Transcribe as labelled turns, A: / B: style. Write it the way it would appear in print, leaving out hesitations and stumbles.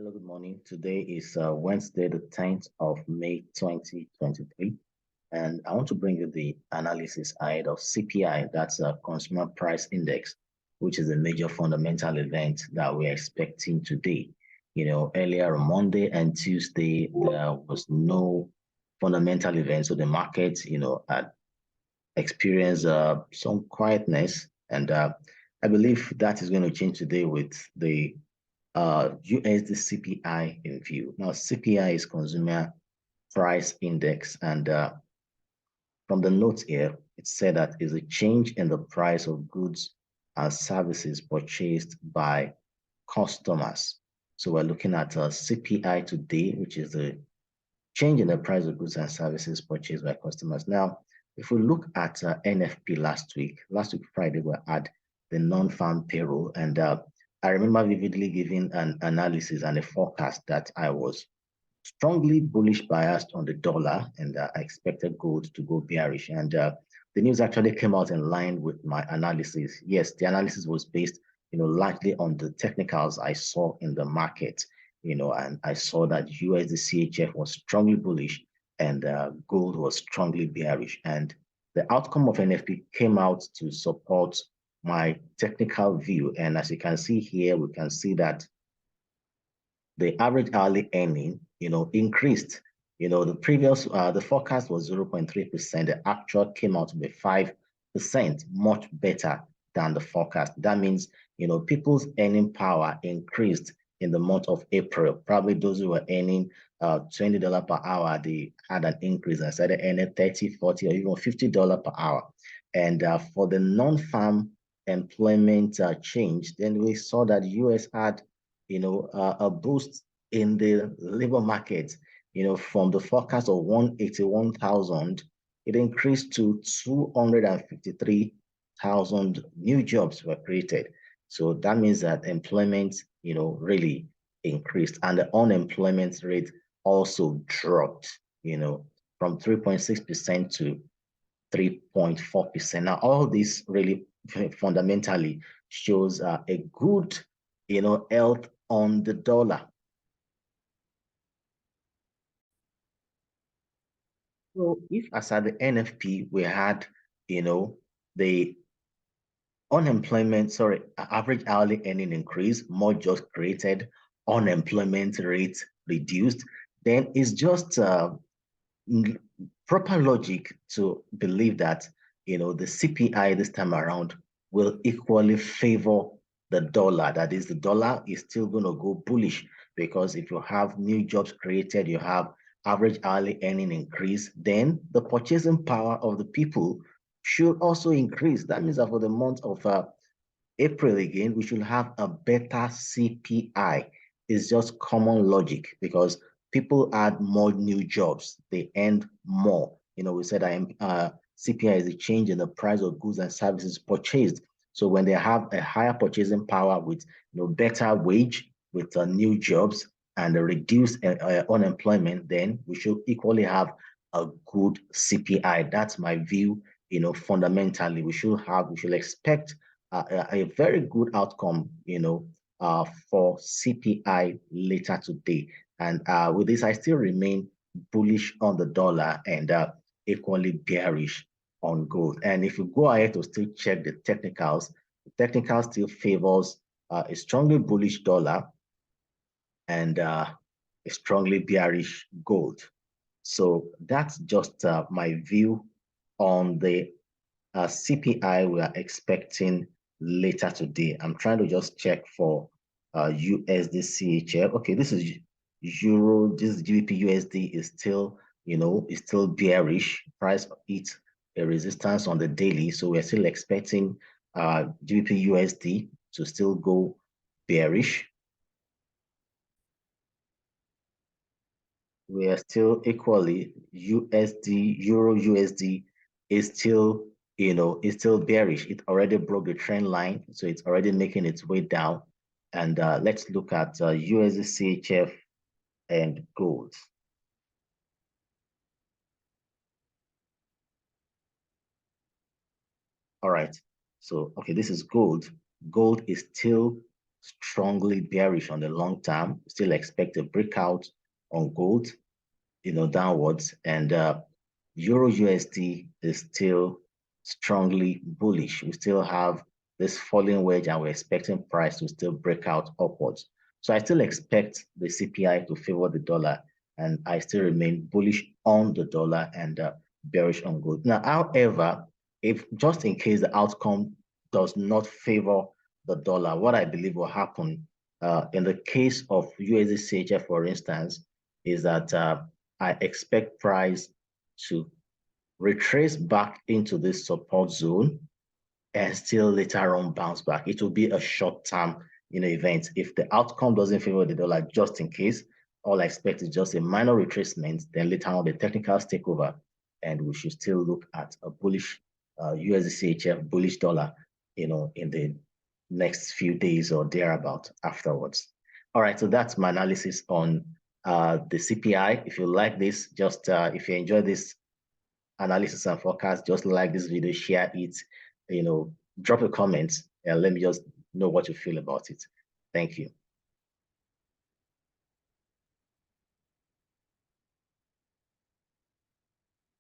A: Hello, good morning. Today is Wednesday, the 10th of May, 2023. And I want to bring you the analysis ahead of CPI, that's a Consumer Price Index, which is a major fundamental event that we're expecting today. Earlier on Monday and Tuesday, there was no fundamental event. So the market, had experienced some quietness. And I believe that is going to change today with the USD CPI in view. Now, CPI is Consumer Price Index, and from the notes here, it said that is a change in the price of goods and services purchased by customers. So we're looking at CPI today, which is the change in the price of goods and services purchased by customers. Now, if we look at NFP last week Friday, we had the non-farm payroll, and I remember vividly giving an analysis and a forecast that I was strongly bullish biased on the dollar, and I expected gold to go bearish. And the news actually came out in line with my analysis. Yes, the analysis was based, largely on the technicals I saw in the market, and I saw that USD CHF was strongly bullish and gold was strongly bearish. And the outcome of NFP came out to support my technical view. And as you can see here, we can see that the average hourly earning, increased. The previous, the forecast was 0.3%. The actual came out to be 5%, much better than the forecast. That means, people's earning power increased in the month of April. Probably those who were earning $20 per hour, they had an increase and started earning $30, $40, or even $50 per hour. And for the non-farm employment change, then we saw that US had, a boost in the labor market, from the forecast of 181,000, it increased to 253,000 new jobs were created. So that means that employment, really increased, and the unemployment rate also dropped, from 3.6% to 3.4%. Now, all this really fundamentally shows a good, health on the dollar. So if as at the NFP, we had, the average hourly earning increase, more jobs created, unemployment rate reduced, then it's just proper logic to believe that, the CPI this time around will equally favor the dollar. That is, the dollar is still going to go bullish, because if you have new jobs created, you have average hourly earning increase, then the purchasing power of the people should also increase. That means that for the month of April again, we should have a better CPI. It's just common logic, because people add more new jobs, they earn more. We said that CPI is a change in the price of goods and services purchased. So when they have a higher purchasing power with better wage, with new jobs and a reduced unemployment, then we should equally have a good CPI. That's my view. Fundamentally, we should expect a very good outcome, for CPI later today. And with this, I still remain bullish on the dollar and equally bearish on gold. And if you go ahead to still check the technicals still favors a strongly bullish dollar and a strongly bearish gold. So that's just my view on the CPI we are expecting later today. I'm trying to just check for USD CHF. Okay, this is Euro. This GBP USD is still, is still bearish. Price hit a resistance on the daily, so we're still expecting GBP USD to still go bearish. We are still equally Euro USD is still, is still bearish. It already broke the trend line, so it's already making its way down. And let's look at USD CHF and gold. All right. So, okay, this is gold. Gold is still, strongly bearish on the long term. Still expect a breakout on gold, downwards, and Euro USD is still strongly bullish. We still have this falling wedge, and we're expecting price to still break out upwards. So I still expect the CPI to favor the dollar, and I still remain bullish on the dollar and bearish on gold. Now, however, if just in case the outcome does not favor the dollar, what I believe will happen in the case of USD CHF, for instance, is that I expect price to retrace back into this support zone and still later on bounce back. It will be a short-term event. If the outcome doesn't favor the dollar, just in case, all I expect is just a minor retracement, then later on the technicals take over, and we should still look at a bullish USD CHF, bullish dollar, in the next few days or thereabout afterwards. All right, so that's my analysis on the CPI. If you like this, just if you enjoy this analysis and forecast, just like this video, share it, drop a comment, and let me just know what you feel about it. Thank you.